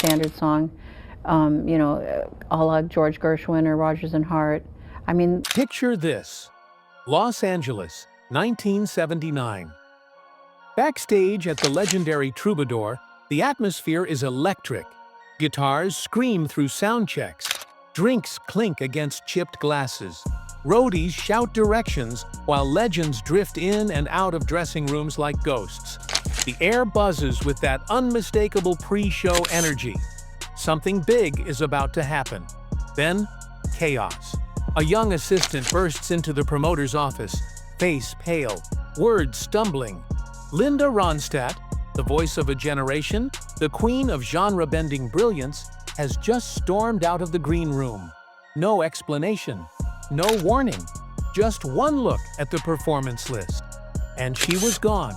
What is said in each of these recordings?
standard song, a la George Gershwin or Rodgers and Hart. I mean, picture this: Los Angeles, 1979. Backstage at the legendary Troubadour, the atmosphere is electric. Guitars scream through sound checks. Drinks clink against chipped glasses. Roadies shout directions while legends drift in and out of dressing rooms like ghosts. The air buzzes with that unmistakable pre-show energy. Something big is about to happen. Then, chaos. A young assistant bursts into the promoter's office, face pale, words stumbling. Linda Ronstadt, the voice of a generation, the queen of genre-bending brilliance, has just stormed out of the green room. No explanation, no warning, just one look at the performance list. And she was gone.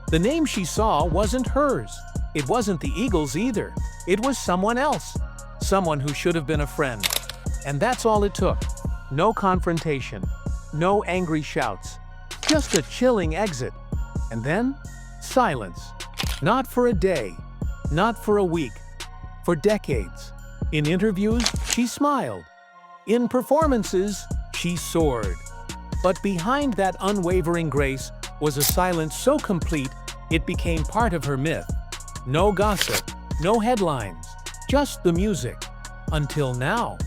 The name she saw wasn't hers. It wasn't the Eagles either. It was someone else. Someone who should have been a friend. And that's all it took. No confrontation, no angry shouts, just a chilling exit. And then, silence. Not for a day, not for a week, for decades. In interviews, she smiled. In performances, she soared. But behind that unwavering grace was a silence so complete it became part of her myth. No gossip, no headlines, just the music. Until now.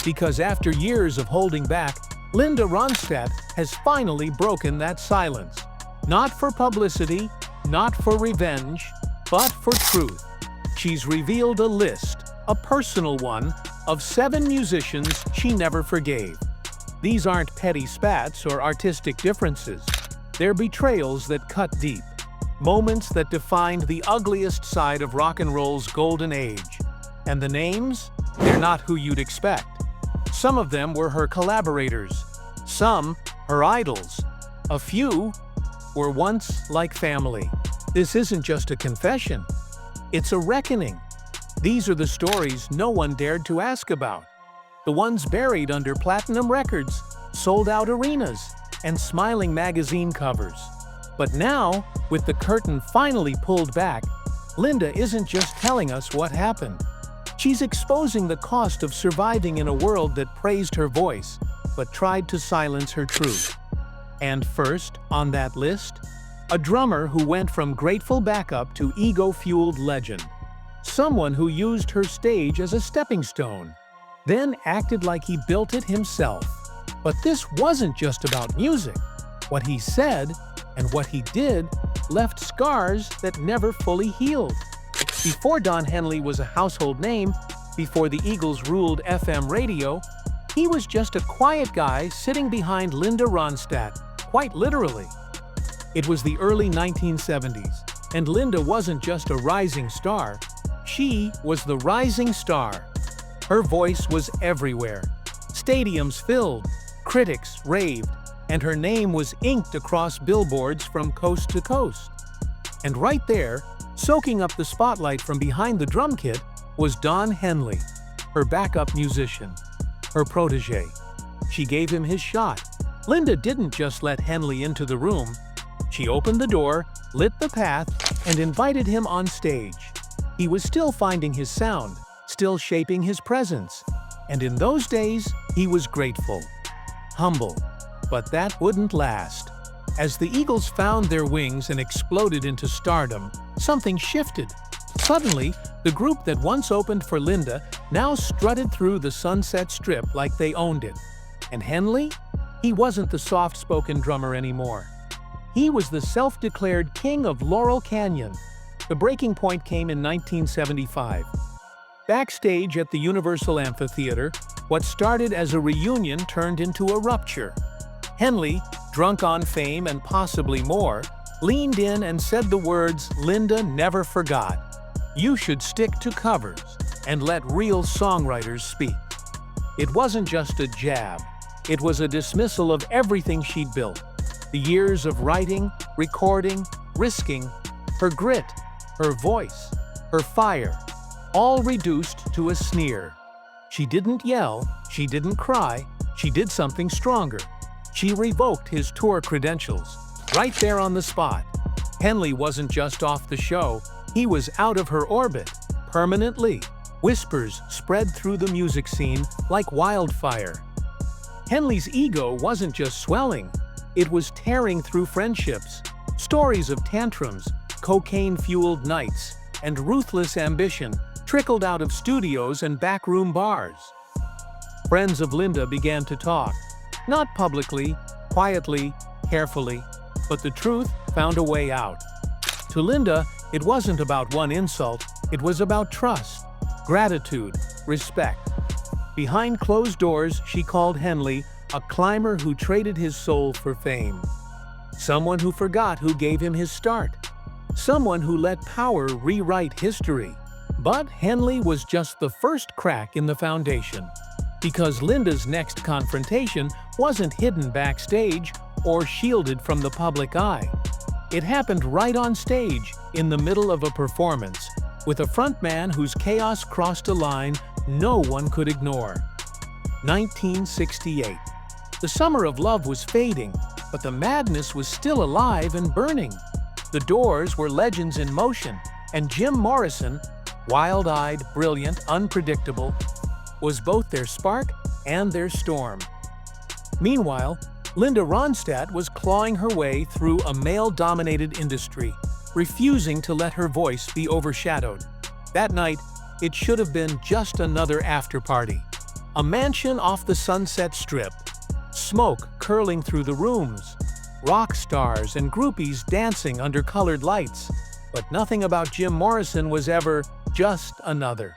Because after years of holding back, Linda Ronstadt has finally broken that silence. Not for publicity, not for revenge, but for truth. She's revealed a list, a personal one, of 7 musicians she never forgave. These aren't petty spats or artistic differences. They're betrayals that cut deep. Moments that defined the ugliest side of rock and roll's golden age. And the names? They're not who you'd expect. Some of them were her collaborators. Some, her idols. A few were once like family. This isn't just a confession. It's a reckoning. These are the stories no one dared to ask about. The ones buried under platinum records, sold-out arenas, and smiling magazine covers. But now, with the curtain finally pulled back, Linda isn't just telling us what happened. She's exposing the cost of surviving in a world that praised her voice, but tried to silence her truth. And first, on that list, a drummer who went from grateful backup to ego-fueled legend. Someone who used her stage as a stepping stone, then acted like he built it himself. But this wasn't just about music. What he said and what he did left scars that never fully healed. Before Don Henley was a household name, before the Eagles ruled FM radio, he was just a quiet guy sitting behind Linda Ronstadt, quite literally. It was the early 1970s, and Linda wasn't just a rising star. She was the rising star. Her voice was everywhere. Stadiums filled, critics raved, and her name was inked across billboards from coast to coast. And right there, soaking up the spotlight from behind the drum kit, was Don Henley, her backup musician, her protege. She gave him his shot. Linda didn't just let Henley into the room. She opened the door, lit the path, and invited him on stage. He was still finding his sound, still shaping his presence. And in those days, he was grateful, humble. But that wouldn't last. As the Eagles found their wings and exploded into stardom, something shifted. Suddenly, the group that once opened for Linda now strutted through the Sunset Strip like they owned it. And Henley? He wasn't the soft-spoken drummer anymore. He was the self-declared king of Laurel Canyon. The breaking point came in 1975. Backstage at the Universal Amphitheater, what started as a reunion turned into a rupture. Henley, drunk on fame and possibly more, leaned in and said the words Linda never forgot. You should stick to covers and let real songwriters speak. It wasn't just a jab. It was a dismissal of everything she'd built. The years of writing, recording, risking, her grit, her voice, her fire, all reduced to a sneer. She didn't yell, she didn't cry, she did something stronger. She revoked his tour credentials, right there on the spot. Henley wasn't just off the show, he was out of her orbit, permanently. Whispers spread through the music scene like wildfire. Henley's ego wasn't just swelling, it was tearing through friendships. Stories of tantrums, cocaine-fueled nights, and ruthless ambition trickled out of studios and backroom bars. Friends of Linda began to talk, not publicly, quietly, carefully, but the truth found a way out. To Linda, it wasn't about one insult, it was about trust, gratitude, respect. Behind closed doors, she called Henley a climber who traded his soul for fame. Someone who forgot who gave him his start. Someone who let power rewrite history. But Henley was just the first crack in the foundation. Because Linda's next confrontation wasn't hidden backstage or shielded from the public eye. It happened right on stage, in the middle of a performance, with a frontman whose chaos crossed a line no one could ignore. 1968. The summer of love was fading, but the madness was still alive and burning. The Doors were legends in motion, and Jim Morrison, wild-eyed, brilliant, unpredictable, was both their spark and their storm. Meanwhile, Linda Ronstadt was clawing her way through a male-dominated industry, refusing to let her voice be overshadowed. That night, it should have been just another after-party. A mansion off the Sunset Strip, smoke curling through the rooms, rock stars and groupies dancing under colored lights. But nothing about Jim Morrison was ever just another.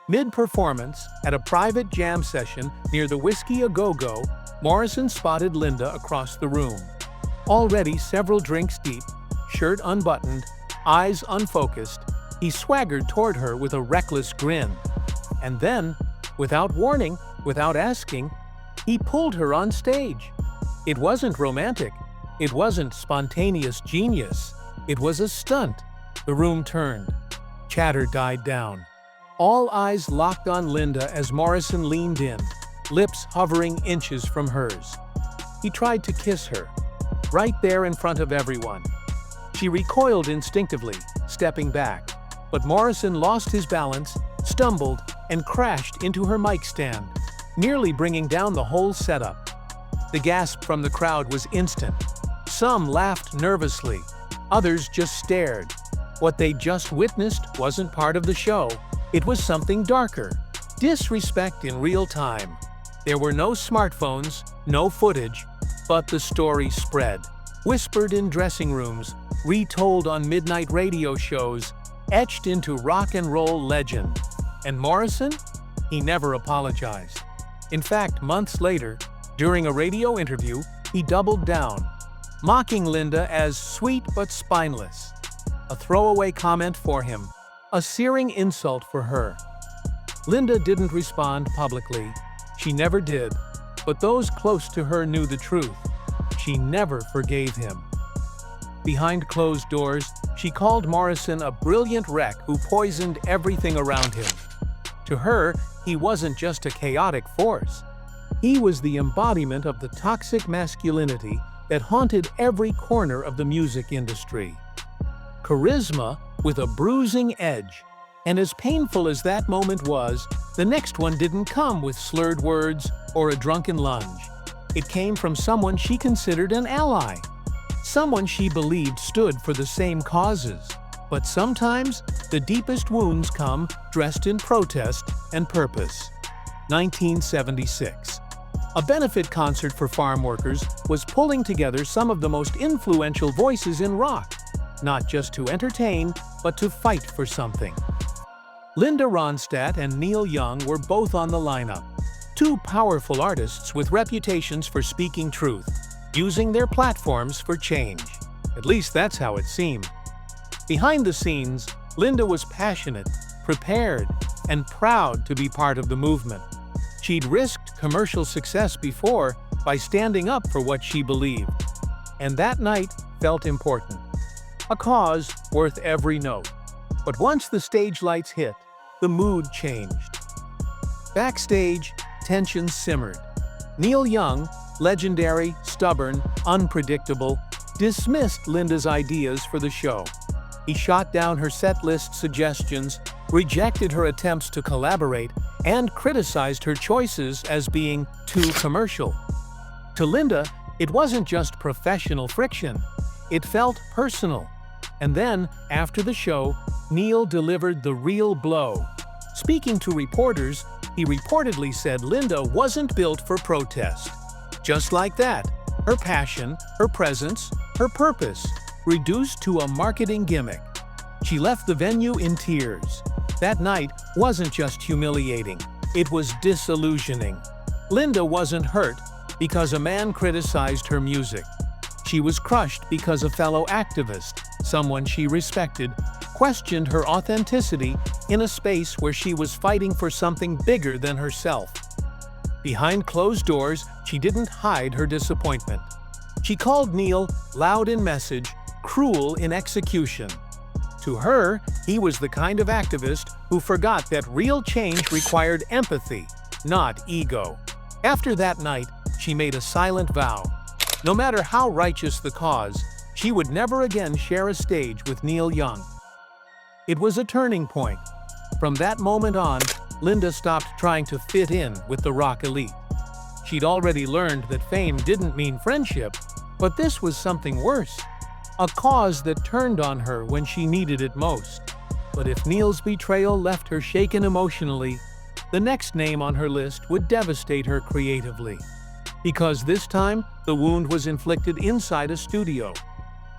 Mid-performance, at a private jam session near the Whiskey A Go-Go, Morrison spotted Linda across the room. Already several drinks deep, shirt unbuttoned, eyes unfocused, he swaggered toward her with a reckless grin. And then, without warning, without asking, he pulled her on stage. It wasn't romantic. It wasn't spontaneous genius. It was a stunt. The room turned. Chatter died down. All eyes locked on Linda as Morrison leaned in, lips hovering inches from hers. He tried to kiss her, right there in front of everyone. She recoiled instinctively, stepping back. But Morrison lost his balance, stumbled, and crashed into her mic stand, nearly bringing down the whole setup. The gasp from the crowd was instant. Some laughed nervously, others just stared. What they just witnessed wasn't part of the show. It was something darker. Disrespect in real time. There were no smartphones, no footage, but the story spread. Whispered in dressing rooms, retold on midnight radio shows, etched into rock and roll legend. And Morrison? He never apologized. In fact, months later, during a radio interview, he doubled down, mocking Linda as sweet but spineless. A throwaway comment for him, a searing insult for her. Linda didn't respond publicly. She never did. But those close to her knew the truth. She never forgave him. Behind closed doors, she called Morrison a brilliant wreck who poisoned everything around him. To her, he wasn't just a chaotic force. He was the embodiment of the toxic masculinity that haunted every corner of the music industry. Charisma with a bruising edge. And as painful as that moment was, the next one didn't come with slurred words or a drunken lunge. It came from someone she considered an ally. Someone she believed stood for the same causes. But sometimes, the deepest wounds come dressed in protest and purpose. 1976. A benefit concert for farm workers was pulling together some of the most influential voices in rock, not just to entertain, but to fight for something. Linda Ronstadt and Neil Young were both on the lineup. Two powerful artists with reputations for speaking truth, using their platforms for change. At least that's how it seemed. Behind the scenes, Linda was passionate, prepared, and proud to be part of the movement. She'd risked commercial success before by standing up for what she believed. And that night felt important. A cause worth every note. But once the stage lights hit, the mood changed. Backstage, tensions simmered. Neil Young, legendary, stubborn, unpredictable, dismissed Linda's ideas for the show. He shot down her set list suggestions, rejected her attempts to collaborate, and criticized her choices as being too commercial. To Linda, it wasn't just professional friction, it felt personal. And then, after the show, Neil delivered the real blow. Speaking to reporters, he reportedly said Linda wasn't built for protest. Just like that, her passion, her presence, her purpose, reduced to a marketing gimmick. She left the venue in tears. That night wasn't just humiliating, it was disillusioning. Linda wasn't hurt because a man criticized her music. She was crushed because a fellow activist, someone she respected, questioned her authenticity in a space where she was fighting for something bigger than herself. Behind closed doors, she didn't hide her disappointment. She called Neil loud in message, cruel in execution. To her, he was the kind of activist who forgot that real change required empathy, not ego. After that night, she made a silent vow. No matter how righteous the cause, she would never again share a stage with Neil Young. It was a turning point. From that moment on, Linda stopped trying to fit in with the rock elite. She'd already learned that fame didn't mean friendship, but this was something worse. A cause that turned on her when she needed it most. But if Neil's betrayal left her shaken emotionally, the next name on her list would devastate her creatively. Because this time, the wound was inflicted inside a studio,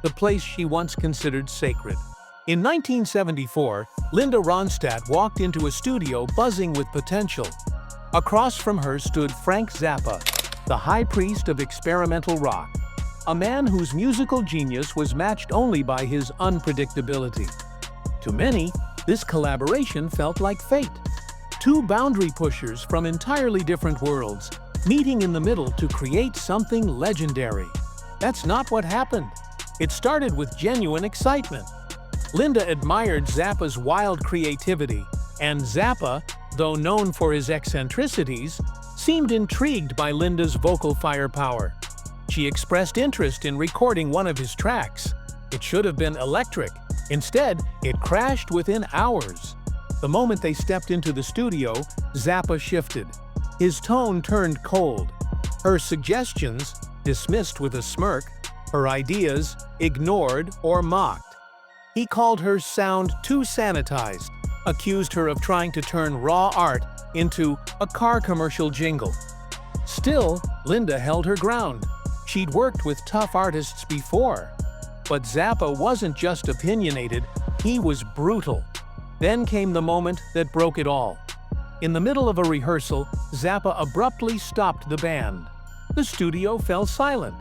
the place she once considered sacred. In 1974, Linda Ronstadt walked into a studio buzzing with potential. Across from her stood Frank Zappa, the high priest of experimental rock, a man whose musical genius was matched only by his unpredictability. To many, this collaboration felt like fate. Two boundary pushers from entirely different worlds, meeting in the middle to create something legendary. That's not what happened. It started with genuine excitement. Linda admired Zappa's wild creativity, and Zappa, though known for his eccentricities, seemed intrigued by Linda's vocal firepower. She expressed interest in recording one of his tracks. It should have been electric. Instead, it crashed within hours. The moment they stepped into the studio, Zappa shifted. His tone turned cold. Her suggestions, dismissed with a smirk, her ideas, ignored or mocked. He called her sound too sanitized, accused her of trying to turn raw art into a car commercial jingle. Still, Linda held her ground. She'd worked with tough artists before. But Zappa wasn't just opinionated, he was brutal. Then came the moment that broke it all. In the middle of a rehearsal, Zappa abruptly stopped the band. The studio fell silent.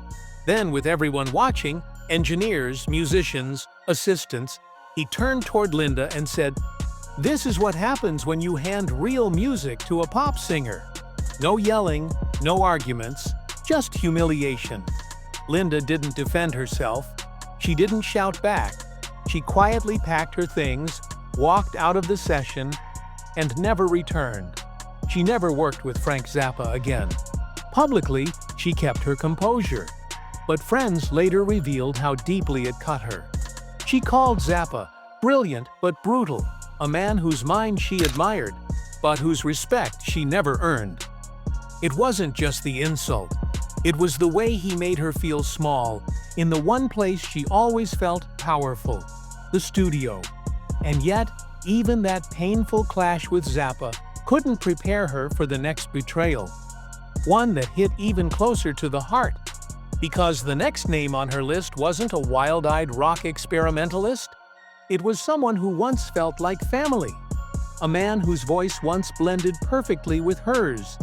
Then, with everyone watching, engineers, musicians, assistants, he turned toward Linda and said, "This is what happens when you hand real music to a pop singer." No yelling, no arguments, just humiliation. Linda didn't defend herself. She didn't shout back. She quietly packed her things, walked out of the session, and never returned. She never worked with Frank Zappa again. Publicly, she kept her composure. But friends later revealed how deeply it cut her. She called Zappa brilliant but brutal, a man whose mind she admired, but whose respect she never earned. It wasn't just the insult. It was the way he made her feel small, in the one place she always felt powerful, the studio. And yet, even that painful clash with Zappa couldn't prepare her for the next betrayal, one that hit even closer to the heart. Because the next name on her list wasn't a wild-eyed rock experimentalist. It was someone who once felt like family. A man whose voice once blended perfectly with hers,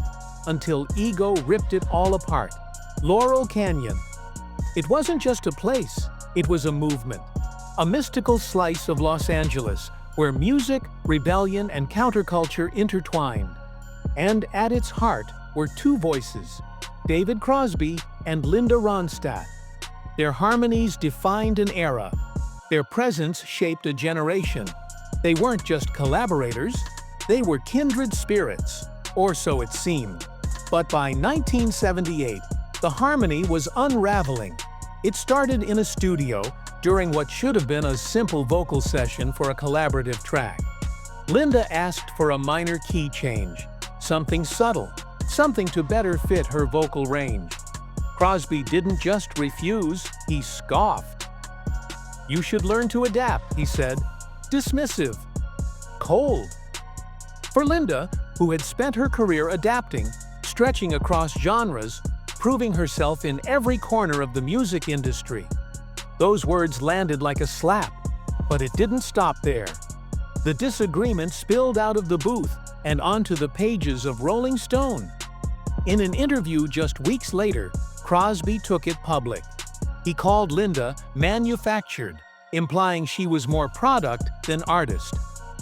until ego ripped it all apart. Laurel Canyon. It wasn't just a place, it was a movement. A mystical slice of Los Angeles, where music, rebellion, and counterculture intertwined. And at its heart were two voices, David Crosby and Linda Ronstadt. Their harmonies defined an era. Their presence shaped a generation. They weren't just collaborators, they were kindred spirits, or so it seemed. But by 1978, the harmony was unraveling. It started in a studio during what should have been a simple vocal session for a collaborative track. Linda asked for a minor key change, something subtle, something to better fit her vocal range. Crosby didn't just refuse, he scoffed. "You should learn to adapt," he said. Dismissive. Cold. For Linda, who had spent her career adapting, stretching across genres, proving herself in every corner of the music industry, those words landed like a slap. But it didn't stop there. The disagreement spilled out of the booth and onto the pages of Rolling Stone. In an interview just weeks later, Crosby took it public. He called Linda manufactured, implying she was more product than artist.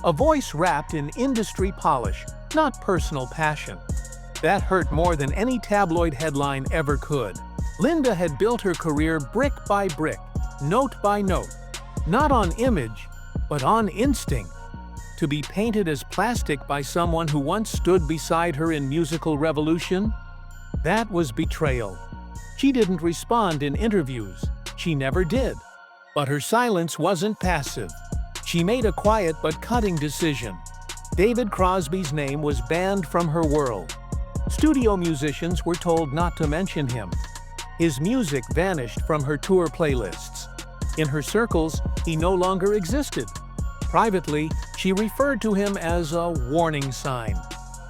A voice wrapped in industry polish, not personal passion. That hurt more than any tabloid headline ever could. Linda had built her career brick by brick, note by note, not on image, but on instinct. To be painted as plastic by someone who once stood beside her in musical revolution? That was betrayal. She didn't respond in interviews. She never did. But her silence wasn't passive. She made a quiet but cutting decision. David Crosby's name was banned from her world. Studio musicians were told not to mention him. His music vanished from her tour playlists. In her circles, he no longer existed. Privately, she referred to him as a warning sign,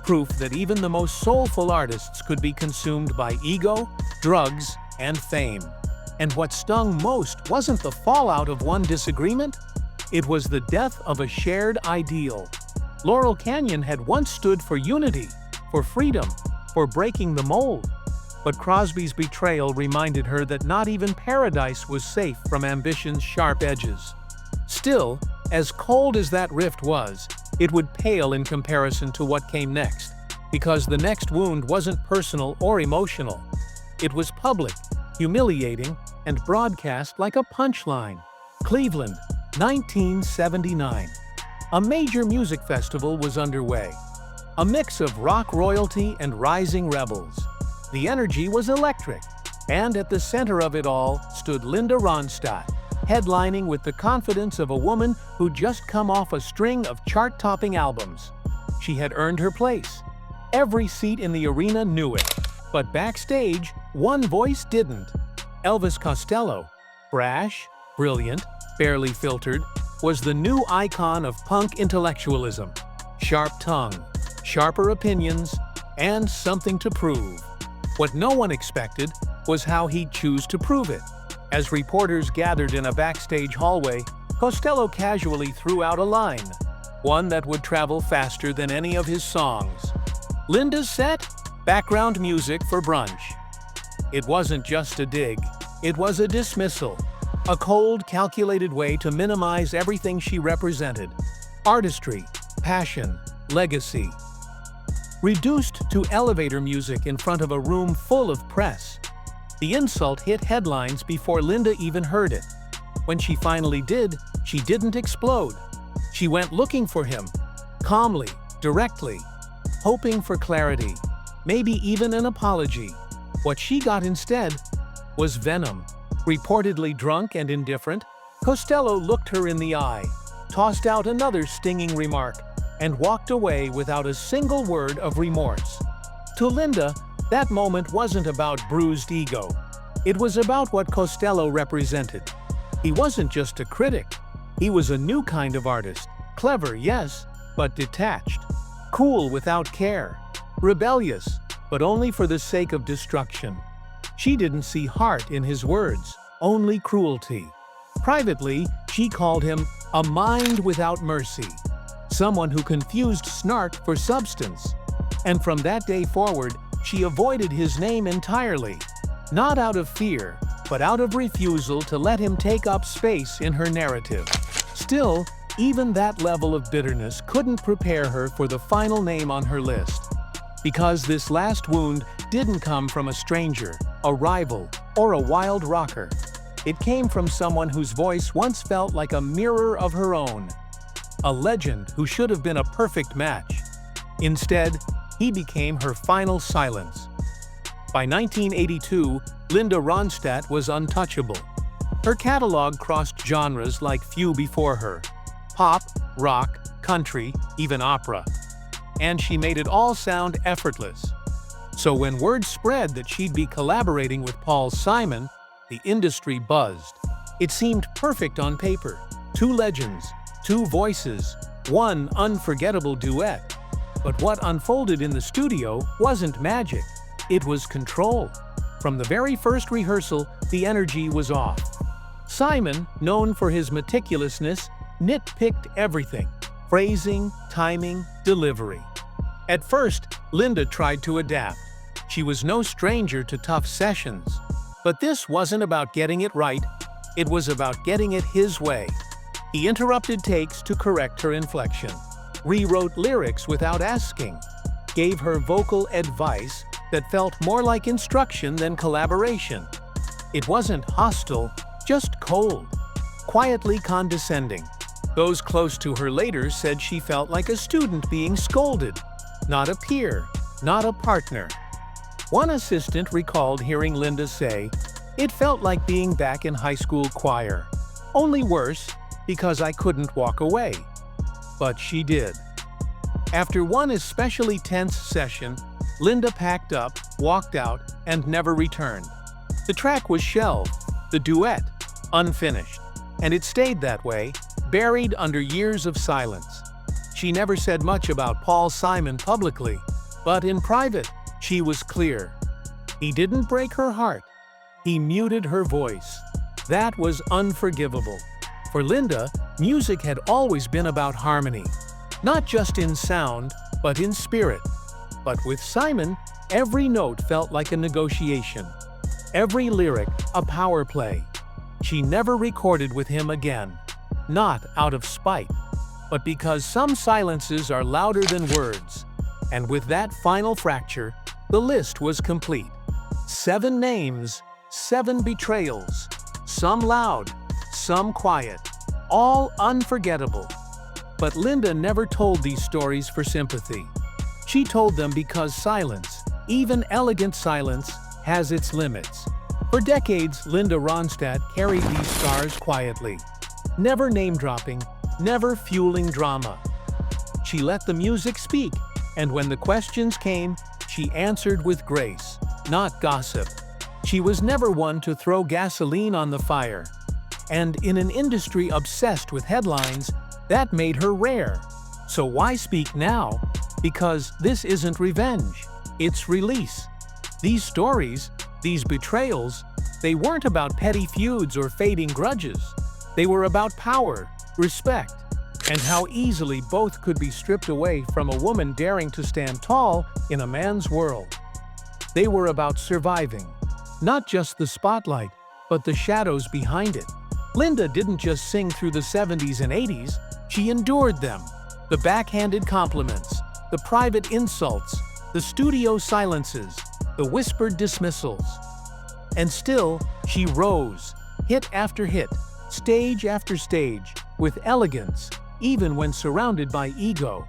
proof that even the most soulful artists could be consumed by ego, drugs, and fame. And what stung most wasn't the fallout of one disagreement, it was the death of a shared ideal. Laurel Canyon had once stood for unity, for freedom, for breaking the mold. But Crosby's betrayal reminded her that not even paradise was safe from ambition's sharp edges. Still, as cold as that rift was, it would pale in comparison to what came next, because the next wound wasn't personal or emotional. It was public, humiliating, and broadcast like a punchline. Cleveland, 1979. A major music festival was underway. A mix of rock royalty and rising rebels. The energy was electric, and at the center of it all stood Linda Ronstadt, headlining with the confidence of a woman who'd just come off a string of chart-topping albums. She had earned her place. Every seat in the arena knew it. But backstage, one voice didn't. Elvis Costello, brash, brilliant, barely filtered, was the new icon of punk intellectualism. Sharp tongue, sharper opinions, and something to prove. What no one expected was how he'd choose to prove it. As reporters gathered in a backstage hallway, Costello casually threw out a line, one that would travel faster than any of his songs. Linda's set? Background music for brunch. It wasn't just a dig, it was a dismissal. A cold, calculated way to minimize everything she represented. Artistry, passion, legacy. Reduced to elevator music in front of a room full of press. The insult hit headlines before Linda even heard it. When she finally did, she didn't explode. She went looking for him, calmly, directly, hoping for clarity, maybe even an apology. What she got instead was venom. Reportedly drunk and indifferent, Costello looked her in the eye, tossed out another stinging remark, and walked away without a single word of remorse. To Linda, that moment wasn't about bruised ego. It was about what Costello represented. He wasn't just a critic. He was a new kind of artist. Clever, yes, but detached. Cool without care. Rebellious, but only for the sake of destruction. She didn't see heart in his words, only cruelty. Privately, she called him a mind without mercy, someone who confused snark for substance. And from that day forward, she avoided his name entirely, not out of fear, but out of refusal to let him take up space in her narrative. Still, even that level of bitterness couldn't prepare her for the final name on her list. Because this last wound didn't come from a stranger, a rival, or a wild rocker. It came from someone whose voice once felt like a mirror of her own. A legend who should have been a perfect match. Instead, he became her final silence. By 1982, Linda Ronstadt was untouchable. Her catalog crossed genres like few before her. Pop, rock, country, even opera. And she made it all sound effortless. So when word spread that she'd be collaborating with Paul Simon, the industry buzzed. It seemed perfect on paper. Two legends, two voices, one unforgettable duet. But what unfolded in the studio wasn't magic. It was control. From the very first rehearsal, the energy was off. Simon, known for his meticulousness, nitpicked everything: phrasing, timing, delivery. At first, Linda tried to adapt. She was no stranger to tough sessions. But this wasn't about getting it right, it was about getting it his way. He interrupted takes to correct her inflection, rewrote lyrics without asking, gave her vocal advice that felt more like instruction than collaboration. It wasn't hostile, just cold, quietly condescending. Those close to her later said she felt like a student being scolded, not a peer, not a partner. One assistant recalled hearing Linda say, "It felt like being back in high school choir. Only worse, because I couldn't walk away." But she did. After one especially tense session, Linda packed up, walked out, and never returned. The track was shelved, the duet unfinished, and it stayed that way, buried under years of silence. She never said much about Paul Simon publicly, but in private, she was clear. He didn't break her heart. He muted her voice. That was unforgivable. For Linda, music had always been about harmony, not just in sound, but in spirit. But with Simon, every note felt like a negotiation. Every lyric, a power play. She never recorded with him again. Not out of spite, but because some silences are louder than words. And with that final fracture, the list was complete. 7 names, 7 betrayals. Some loud, some quiet. All unforgettable. But Linda never told these stories for sympathy. She told them because silence, even elegant silence, has its limits. For decades, Linda Ronstadt carried these scars quietly. Never name-dropping, never fueling drama. She let the music speak, and when the questions came, she answered with grace, not gossip. She was never one to throw gasoline on the fire. And in an industry obsessed with headlines, that made her rare. So why speak now? Because this isn't revenge, it's release. These stories, these betrayals, they weren't about petty feuds or fading grudges. They were about power, respect, and how easily both could be stripped away from a woman daring to stand tall in a man's world. They were about surviving, not just the spotlight, but the shadows behind it. Linda didn't just sing through the 70s and 80s, she endured them. The backhanded compliments, the private insults, the studio silences, the whispered dismissals. And still, she rose, hit after hit, stage after stage, with elegance, even when surrounded by ego.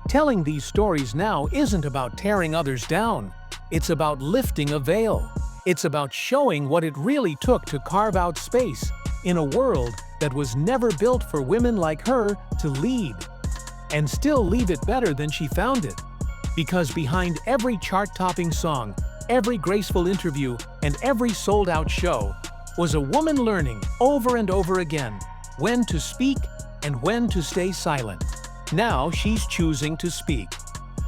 Telling these stories now isn't about tearing others down. It's about lifting a veil. It's about showing what it really took to carve out space in a world that was never built for women like her to lead. And still leave it better than she found it. Because behind every chart-topping song, every graceful interview, and every sold-out show was a woman learning over and over again when to speak and when to stay silent. Now she's choosing to speak.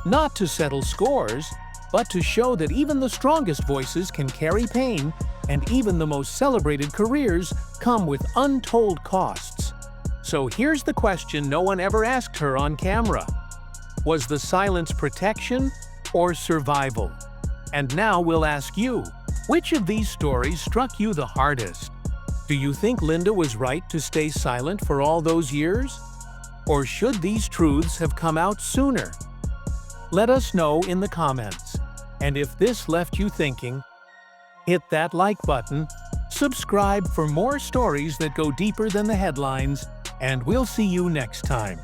Not to settle scores, but to show that even the strongest voices can carry pain, and even the most celebrated careers come with untold costs. So here's the question no one ever asked her on camera. Was the silence protection or survival? And now we'll ask you, which of these stories struck you the hardest? Do you think Linda was right to stay silent for all those years? Or should these truths have come out sooner? Let us know in the comments. And if this left you thinking, hit that like button, subscribe for more stories that go deeper than the headlines, and we'll see you next time.